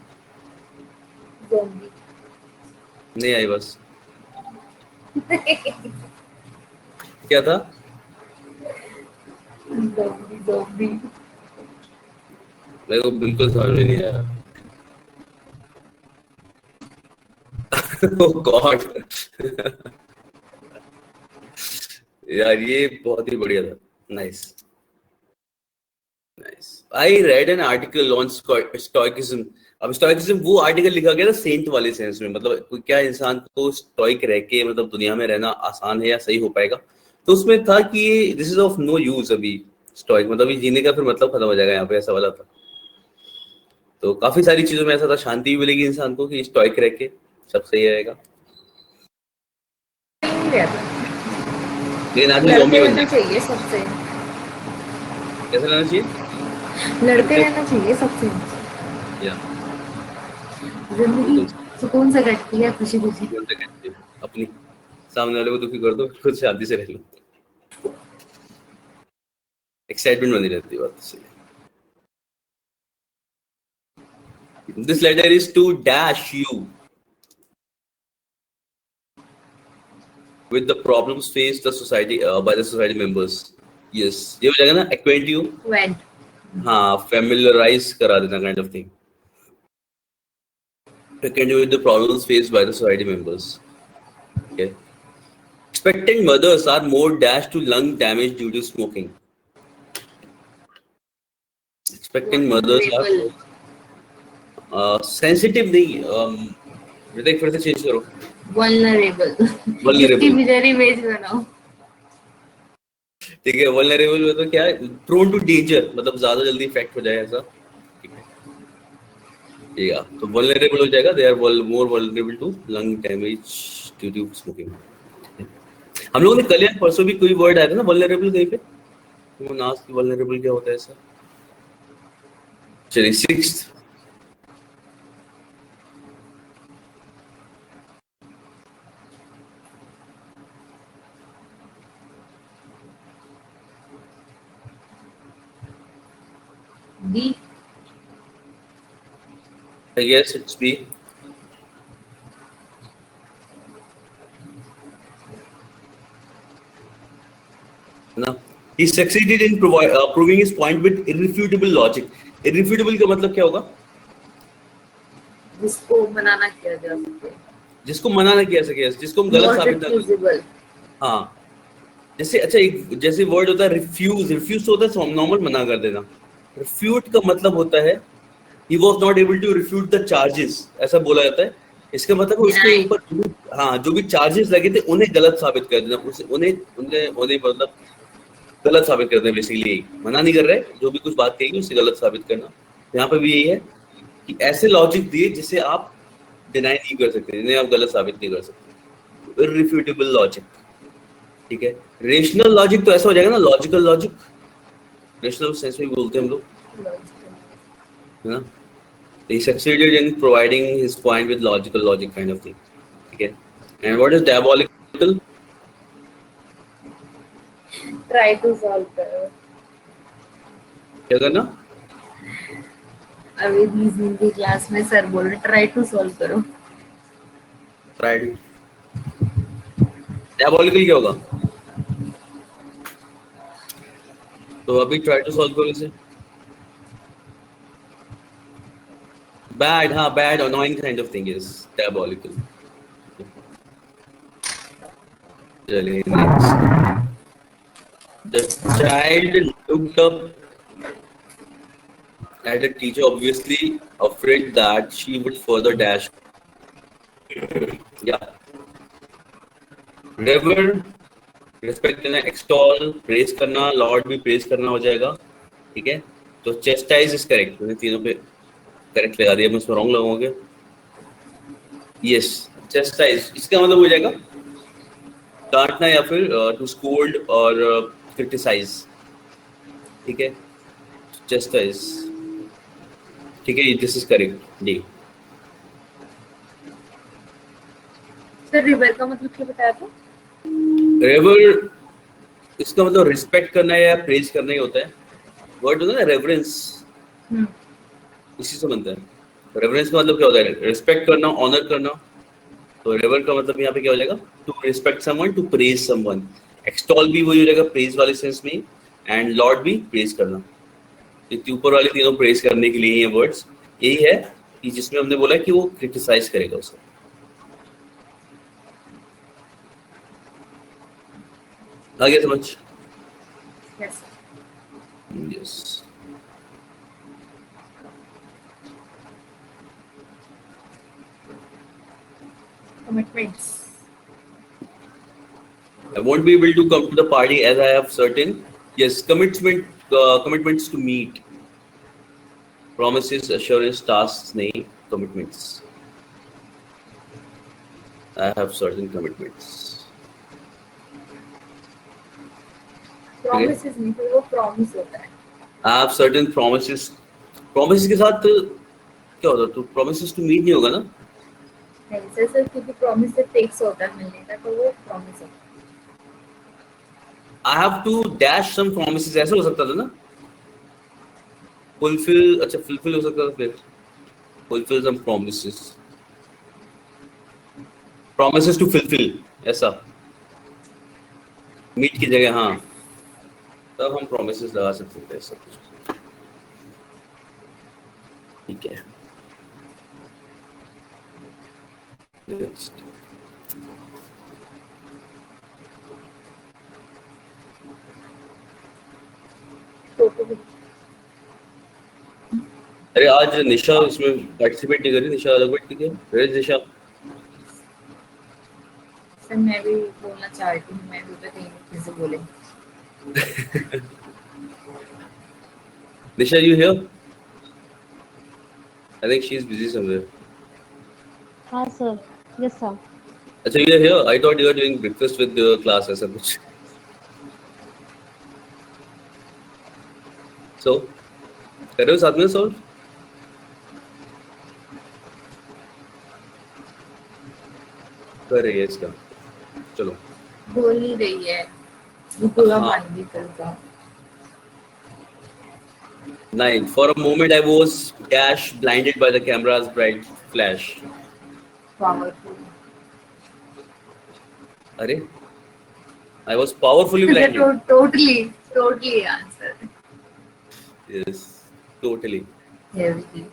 Speaker 1: नहीं आई बस. क्या था? मेरे को बिल्कुल समझ में नहीं आया. Oh God. यार ये बहुत ही बढ़िया था. Nice nice. I read an article on stoicism. अब स्टोइकिज्म वो आर्टिकल लिखा गया था सेंट वाले सेंस में, मतलब क्या इंसान को स्टोइक रह के मतलब दुनिया में रहना आसान है या सही हो पाएगा. तो उसमें था कि this is of no use. अभी स्टोइक मतलब अभी जीने का फिर मतलब खत्म हो जाएगा, यहाँ पे ऐसा वाला था. तो काफी सारी चीजों में ऐसा था, शांति भी मिलेगी इंसान को कि स्टोइक रह के सब सही रहेगा. लेकिन आदमी ज़ॉम्बी बन जाएगा.
Speaker 2: चाहिए सबसे,
Speaker 1: कैसा रहना चाहिए?
Speaker 2: लड़ते रहना चाहिए सबसे.
Speaker 1: या
Speaker 2: जिंदगी सुकून से कटती है, खुशी खुशी.
Speaker 1: अपनी सामने वाले को दुखी कर दो, खुद शांति से रह लो. एक्साइटमेंट बनी रहती है बात से. This letter is to dash you with the problems faced the society by the society members. Yes, ये हो जाएगा ना, acquaint you.
Speaker 2: When.
Speaker 1: हाँ, familiarize करा देना kind of thing. Acquaint you with the problems faced by the society members. Okay. Expectant mothers are more dash to lung damage due to smoking. Expectant mothers are sensitive नहीं. ऋतिक फिर से change करो.
Speaker 2: Vulnerable इसकी
Speaker 1: vulnerable,
Speaker 2: mirror image बनाओ।
Speaker 1: ठीक है। Vulnerable मतलब क्या है? प्रोन टू डेंजर, मतलब ज्यादा जल्दी इफेक्ट हो जाए ऐसा, ठीक है। ठीक है, तो वल्नरेबल हो जाएगा, they are more vulnerable to lung damage due to smoking. हम लोगों ने कल या परसों भी कोई वर्ड आया था ना वल्नरेबल कहीं पे, वो नास की वल्नरेबल क्या होता है ऐसा। चलिए sixth,
Speaker 2: D.
Speaker 1: I guess it's B, ना। He succeeded in proving his point with irrefutable logic. Irrefutable का मतलब क्या होगा?
Speaker 2: जिसको मनाना किया जा सके।
Speaker 1: जिसको मना ना किया सके, जिसको हम गलत
Speaker 2: नॉट
Speaker 1: साबित ना कर।
Speaker 2: रिफ्यूजिबल।
Speaker 1: हाँ, जैसे अच्छा एक जैसे वर्ड होता है रिफ्यूज, रिफ्यूज तो होता है नॉर्मल मना कर देना। रिफ्यूट का मतलब होता है he was not able to refute the charges, ऐसा बोला जाता है। इसका मतलब है उसके
Speaker 2: डिनाई।
Speaker 1: ऊपर हाँ जो भी चार्जेस लगे थे उन्हें गलत साबित कर देना, उसे उन्हें उन्हें उन्हें मतलब गलत साबित कर देना। बेसिकली मना नहीं कर रहे, जो भी कुछ बात कहेगी उसे गलत साबित करना। यहाँ पे भी यही है कि ऐसे लॉजिक दिए जिसे आप डिनाई नहीं कर सकते, जिन्हें आप गलत साबित नहीं कर सकते। इररिफ्यूटेबल लॉजिक, ठीक है। रेशनल लॉजिक तो ऐसा हो जाएगा ना, लॉजिकल लॉजिक, रेशनल सेंस में भी बोलते हैं हम लोग, है ना। He succeeded in providing his point with logical logic kind of thing, ठीक है। And what is diabolical?
Speaker 2: Try to solve करो।
Speaker 1: क्या करना?
Speaker 2: अभी रीजनिंग की क्लास में सर बोल रहे ट्राई टू सॉल्व करो।
Speaker 1: Try to। Diabolical क्या होगा? तो अभी try to solve करो इसे। Bad, हाँ bad, annoying kind of thing is diabolical। चलिए next। The child looked up at the teacher, obviously afraid that she would further dash। Yeah, rever, respect करना, extol praise करना, Lord भी praise करना हो जाएगा, ठीक है। तो चेस्टाइज इज करेक्ट, मैंने तीनों पे करेक्ट लगा दिया, मैं उसमें रॉन्ग लगाऊंगा। यस, चेस्टाइज इसका मतलब हो जाएगा डांटना या फिर टू स्कोल्ड और क्रिटिसाइज, ठीक है। चेस्टाइज, ठीक है, this is correct D.
Speaker 2: Sir river का मतलब क्या बताया था?
Speaker 1: रेवर इसका मतलब रिस्पेक्ट करना या प्रेज करना ही होता है। वर्ड होता है ना रेवरेंस, इसी से बनता है। रेवरेंस का मतलब क्या होता है? रिस्पेक्ट करना, ऑनर करना। तो रेवर का मतलब यहाँ पे क्या हो जाएगा? To respect someone, to praise someone. Extol भी वही हो जाएगा प्रेज वाले सेंस में, एंड लॉर्ड भी प्रेज करना। तो ऊपर वाले तीनों प्रेज करने के लिए ये वर्ड्स, यही है कि जिसमें हमने बोला कि वो क्रिटिसाइज करेगा उसको। आ गया समझ?
Speaker 2: Yes.
Speaker 1: Yes.
Speaker 2: Commitments.
Speaker 1: I won't be able to come to the party as I have certain, yes, commitments to meet, promises, assurance, tasks नहीं, commitments, I have certain commitments।
Speaker 2: Promises नहीं, तो वो प्रॉमिस होता है।
Speaker 1: I have certain promises, promises के साथ क्या होता है? तो promises to meet नहीं होगा ना?
Speaker 2: नहीं सर, क्योंकि प्रॉमिस से टेक्स होता है मिलने का, तो वो प्रॉमिस होता है।
Speaker 1: I have to dash some promises, ऐसा हो सकता था ना? Fulfill, अच्छा fulfill हो सकता था फिर, fulfill some promises, promises to fulfill, ऐसा meet की जगह, हाँ तब हम promises लगा सकते थे ऐसा कुछ, ठीक है। Next।
Speaker 2: तो
Speaker 1: अरे आज निशा इसमें पार्टिसिपेट नहीं करी, निशा अलग बैठ, ठीक है। निशा
Speaker 2: फिर मैं भी बोलना चाहती हूँ, मैं भी तो कहीं किसी बोले।
Speaker 1: Nisha, you here? I think she's busy somewhere.
Speaker 3: हाँ सर, यस सर।
Speaker 1: अच्छा, you are here. I thought you were doing breakfast with the class ऐसा कुछ. So, कर रहे हो साथ में solve? कर रही है इसका. चलो.
Speaker 2: बोल ही रही है, वो पूरा
Speaker 1: हाँ.
Speaker 2: मान भी करता।
Speaker 1: 9. For a moment, I was dash blinded by the camera's bright flash.
Speaker 2: Powerful.
Speaker 1: अरे, I was powerfully blinded.
Speaker 2: Totally answer.
Speaker 1: Yes, totally.
Speaker 2: Heavily.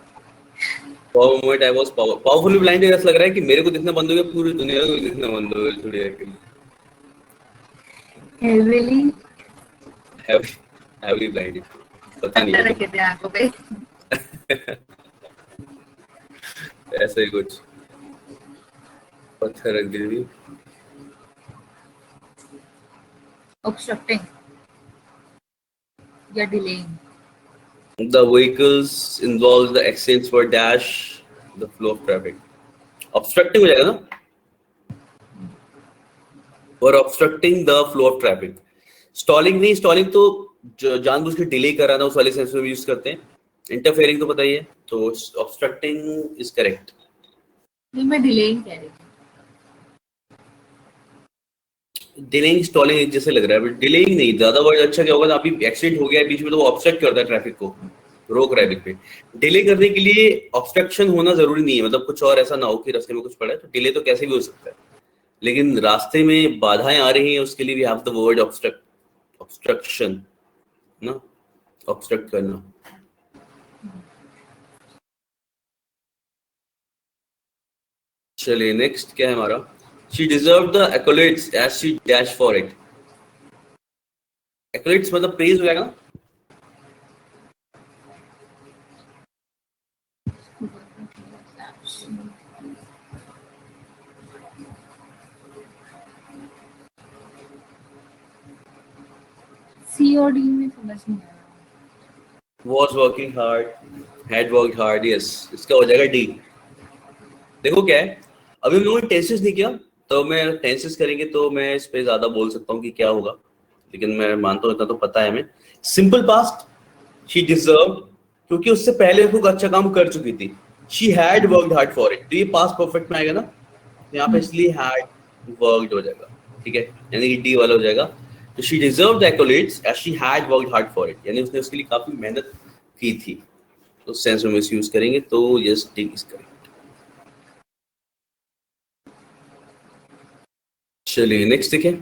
Speaker 1: For a moment, I was powerfully blinded. ऐसा लग रहा है कि मेरे को दिखना बंद हो गया, पूरी दुनिया को दिखना बंद हो गया थोड़ी देर के लिए.
Speaker 2: Heavily.
Speaker 1: Heavily blinded. पता नहीं
Speaker 2: रखे थे आंखों पे।
Speaker 1: ऐसा ही कुछ. पत्थर रख दिए.
Speaker 2: Obstructing या delaying.
Speaker 1: The vehicles involve the exchange for dash the flow of traffic. Obstructing हो जाएगा ना? और obstructing the flow of traffic. Stalling नहीं, stalling तो जानबूझ के डिले कराना उस वाले सेंस में यूज करते हैं. इंटरफेयरिंग तो पता ही है. तो obstructing is correct.
Speaker 2: नहीं, मैं delaying कह रही थी।
Speaker 1: डिलेइंग स्टॉलिंग जैसे लग रहा है, बट डिलेइंग नहीं. ज्यादा वर्ड अच्छा क्या होगा, अभी एक्सीडेंट हो गया है बीच में तो वो ऑब्स्ट्रक्ट करता है ट्रैफिक को, रोक रहा है बीच में. डिले करने के लिए ऑब्स्ट्रक्शन होना जरूरी नहीं है, मतलब कुछ और ऐसा ना हो कि रास्ते में कुछ पड़ा है तो डिले तो कैसे भी हो सकता है. लेकिन रास्ते में बाधाएं आ रही हैं उसके लिए we have the word obstruction ना, ऑब्स्ट्रक्ट करना. चलिए नेक्स्ट क्या है हमारा. She deserved the accolades as she dashed for it. Accolades मतलब praise हो जाएगा ना.
Speaker 2: C और D में समझ नहीं आया।
Speaker 1: Was working hard, had worked hard. Yes, इसका हो जाएगा D. देखो क्या है, अभी हम लोगों ने टेंसेस नहीं किया, तो मैं टेंसेस करेंगे तो मैं इस पे ज्यादा बोल सकता हूँ कि क्या होगा, लेकिन मैं मानता हूँ इतना तो पता है हमें. सिंपल पास्ट शी डिजर्व, क्योंकि उससे पहले कुछ अच्छा काम कर चुकी थी. She had worked hard for it, तो ये पास्ट परफेक्ट में आएगा ना, यहाँ पे इसलिए हैड वर्कड हो जाएगा. ठीक है, यानी कि डी वाला हो जाएगा. तो she deserve the accolades as she had worked hard for it, यानी उसने उसके लिए काफी मेहनत की थी. तो सेंस में मिस यूज करेंगे तो यस डी इज करेक्ट. चलिए नेक्स्ट देखें.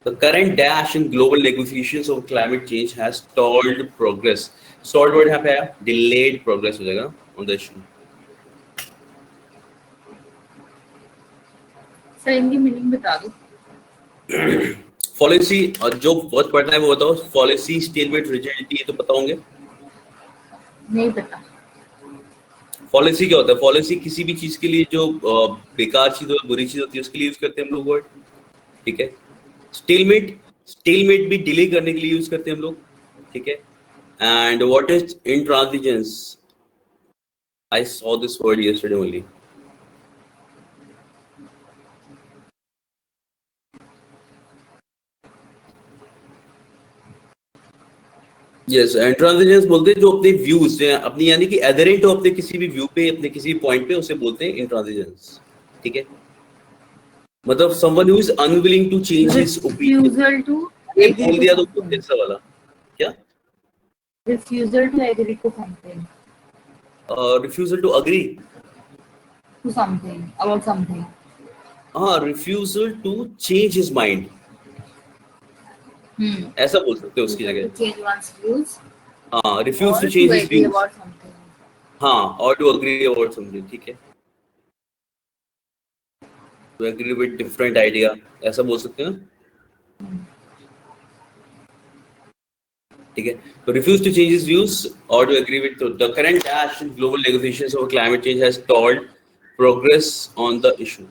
Speaker 1: The current dash in global negotiations of climate change has stalled progress. Stalled word यहाँ पे आया, delayed progress हो जाएगा on the issue.
Speaker 2: सर इनकी मीनिंग बता दो.
Speaker 1: Policy और जो बहुत पढ़ना है वो बताओ. Policy, stalemate, rigidity ये तो पता होंगे.
Speaker 2: नहीं पता.
Speaker 1: पॉलिसी क्या होता है? पॉलिसी किसी भी चीज के लिए जो बेकार चीज और बुरी चीज होती है उसके लिए यूज करते हैं हम लोग वर्ड. ठीक है. स्टेलमेट भी डिले करने के लिए यूज करते हैं हम लोग. ठीक है. And what is intransigence? I saw this word yesterday only. Yes, intransigence बोलते हैं जो अपने व्यूज अपनी, यानी कि एडहेरेंट हो अपने किसी भी व्यू पे, अपने किसी भी पॉइंट पे, उसे बोलते हैं इंट्रांजिजेंस. ठीक है. मतलब someone who is unwilling to change his opinion.
Speaker 2: Refusal to
Speaker 1: ये बोल दिया तो कुछ ऐसा वाला क्या?
Speaker 2: Refusal to agree to something.
Speaker 1: Refusal to agree.
Speaker 2: To something, about something.
Speaker 1: Refusal to change his mind. ऐसा बोल सकते हो उसकी जगह.
Speaker 2: To change one's views.
Speaker 1: Refuse to change his
Speaker 2: agree
Speaker 1: views.
Speaker 2: about something.
Speaker 1: or to agree about something. ठीक है. To agree with different idea, ऐसा बोल सकते हैं. ठीक है. तो refuse to change his views or to agree with the current dash in global negotiations over climate change has stalled progress on the issue.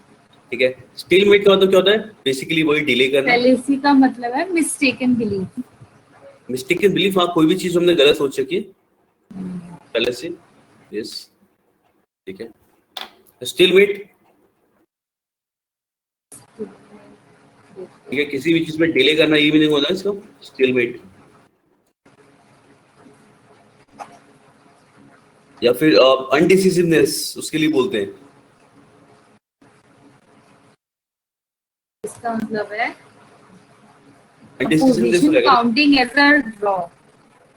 Speaker 1: ठीक है, स्टेलमेट का मतलब क्या होता है? बेसिकली वही डिले करना।
Speaker 2: फेलिसी का मतलब है मिस्टेकन बिलीफ।
Speaker 1: मिस्टेकन बिलीफ, हाँ, कोई भी चीज हमने गलत सोच रखी है पहले से। यस, ठीक है। स्टेलमेट, ठीक है, किसी भी चीज में डिले करना, ये भी नहीं होता इसका स्टेलमेट। या फिर अनडिसिसिवनेस, उसके लिए बोलते हैं।
Speaker 2: इसका मतलब है
Speaker 1: अनडिसिसिवनेस
Speaker 2: position
Speaker 1: रहेगा।
Speaker 2: counting as a draw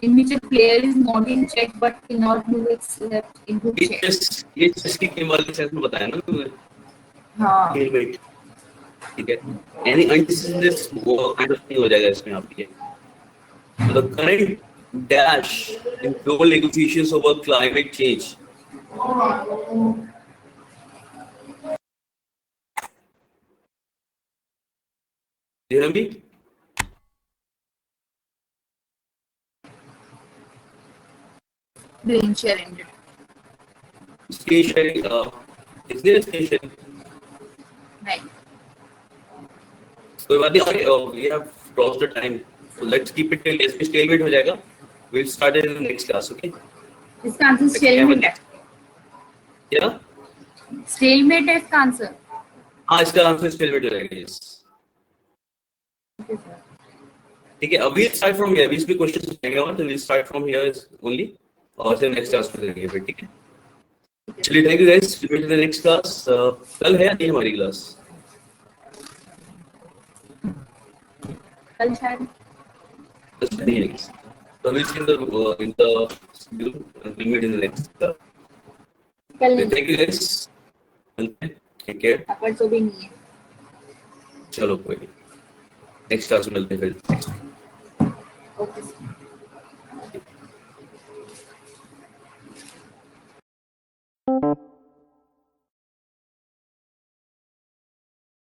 Speaker 2: in which a player is not in check but cannot move except into check।
Speaker 1: ये चेस की गेम वाले सेंस में बताया ना तुमने,
Speaker 2: हाँ,
Speaker 1: स्टेलमेट। ठीक है, यानी अनडिसिसिवनेस वो काइंड ऑफ नहीं हो जाएगा इसमें आपके। The current dash in global negotiations over climate change. You hear me?
Speaker 2: brain share ended।
Speaker 1: Screen sharing. Is there screen sharing?
Speaker 2: नहीं,
Speaker 1: कोई बात नहीं। We have crossed the time, so let's keep it till इसमें stalemate हो जाएगा। We'll start it in the next class, okay?
Speaker 2: इसका answer stalemate है।
Speaker 1: क्या?
Speaker 2: स्टेलमेट है इसका आंसर।
Speaker 1: हाँ, इसका आंसर stalemate हो जाएगा। Yes. ठीक है, अभी start from here। अभी इसमें questions आएंगे और तो we'll start from here only, और फिर next class में करेंगे फिर। ठीक है, चलिए, thank you guys. Meet in the next class. कल है या नहीं हमारी क्लास?
Speaker 2: कल शायद
Speaker 1: नहीं है। So we'll see in the schedule and we'll meet in the next class.
Speaker 2: कल
Speaker 1: Okay,
Speaker 2: नहीं,
Speaker 1: thank you guys. Take care.
Speaker 2: पर तो भी नहीं है।
Speaker 1: चलो कोई नहीं, नेक्स्ट क्लास में मिलते हैं फिर।
Speaker 2: ओके।